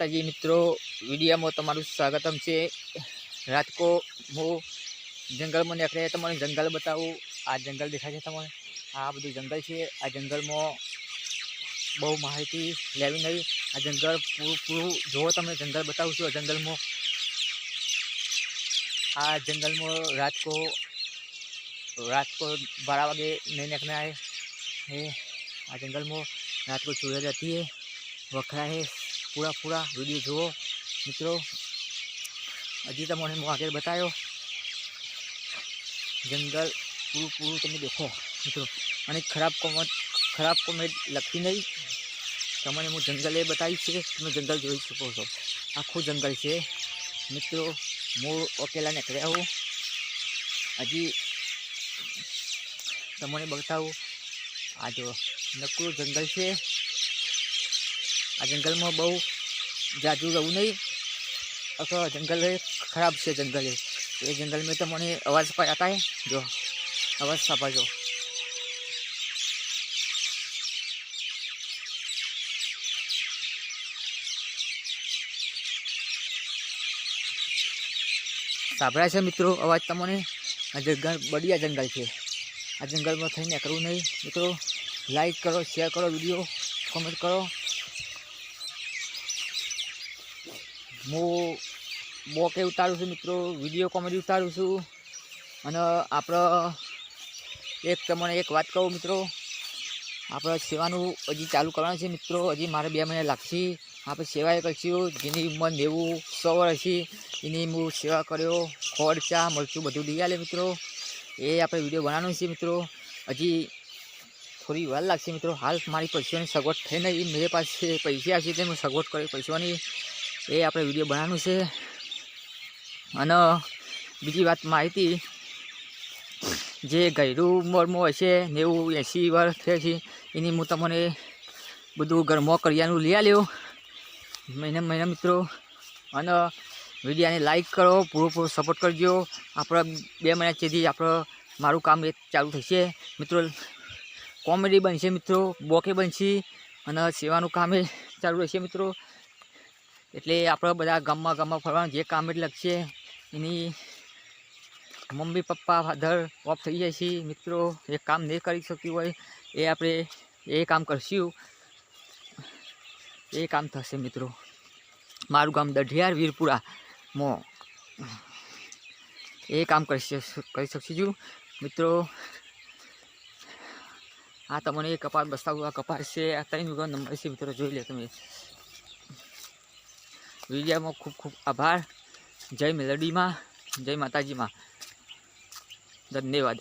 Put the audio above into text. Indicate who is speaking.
Speaker 1: માતાજી મિત્રો, વિડીયોમાં તમારું સ્વાગતમ છે। रात को હું જંગલમાં નીકળે તમને જંગલ બતાવું। આ જંગલ દેખાય છે તમને, આ બધું જંગલ છે। આ જંગલમાં બહુ માહિતી લેવી નહીં। આ જંગલ પૂરું જો તમને જંગલ બતાવું છું। આ જંગલમાં रात को 12 वागे नहीं निकलना है। आ जंगल में रात को चूहे रहती है, वखरा है। पूरा वीडियो जुओ मित्रों। अजी तमने मैं आगे बतायो जंगल पूरू तमे देखो मित्रों। अने खराब कॉमेंट लगती नहीं। तमने हूँ जंगल ए बताई है, તમે जंगल જોઈ શકો છો। आखू जंगल है मित्रों। હું अकेला निकल्या हूँ। हजी तमने बताऊँ आ जो नकरू जंगल है। आ जंगल में बहु जाजू रहू नहीं। अथवा जंगल है खराब से जंगल है। ये जंगल में तमने अवाज पर आता है, जो अवाज सापा जो सापड़ा है मित्रों अवाज तमने। आ जंगल बढ़िया जंगल है। आ जंगल में थी निकलू नहीं मित्रों। लाइक करो, शेयर करो, वीडियो कमेंट करो। હું બોકે ઉતારું છું મિત્રો, વિડીયો કોમેડી ઉતારું છું। અને આપણે તમને એક વાત કહું મિત્રો, આપણે સેવાનું હજી ચાલુ કરવાનું છે મિત્રો। હજી મારે 2 મહિના લાગશે। આપણે સેવા કરીશું। જેની ઉંમર 90 100 વર્ષ છે એની હું સેવા કર્યો। ખોડ ચા મરચું બધું લઈ આલે મિત્રો। એ આપણે વિડીયો બનાવવાનું છે મિત્રો। હજી થોડી વાર લાગશે મિત્રો। હાલ મારી પૈસાની સગવડ થઈ નહીં। मेरे पास પૈસા હશે તે હું સગવડ કરી પૈસાની। એ આપણે વિડીયો બનાવવાનું છે। અને બીજી વાત માહિતી, જે ગયરું ઉંમરમાં હશે 90 80 વર્ષ થયા છે એની હું તમને બધું ઘરમાં કરિયાનું લઈ આલ્યો મહિના મિત્રો। અને વિડીયોને લાઈક કરો, પૂરો સપોર્ટ કરજો। આપણે 2 મહિના સુધી આપણે મારું કામ એ ચાલુ થશે મિત્રો। કોમેડી બનશે મિત્રો, બોકે બનશે અને સેવાનું કામ એ ચાલુ રહેશે મિત્રો। એટલે આપણે બધા ગામમાં ફરવાનું જે કામ એટલે લગશે એની મમ્મી પપ્પા ફાધર ઓફ થઈ જાય છે મિત્રો। એ કામ નહીં કરી શકતી હોય એ આપણે એ કામ કરશું। એ કામ થશે મિત્રો। મારું ગામ દઢિયાર વીરપુરામાં એ કામ કરી શકશું મિત્રો। આ તમને કપાસ બતાવું। આ કપાસ છે, આ 3 વીઘા નંબર છે મિત્રો, જોઈ લે તમે। विडियो में खूब आभार। जय मेलडी में, जय माताजी में, धन्यवाद।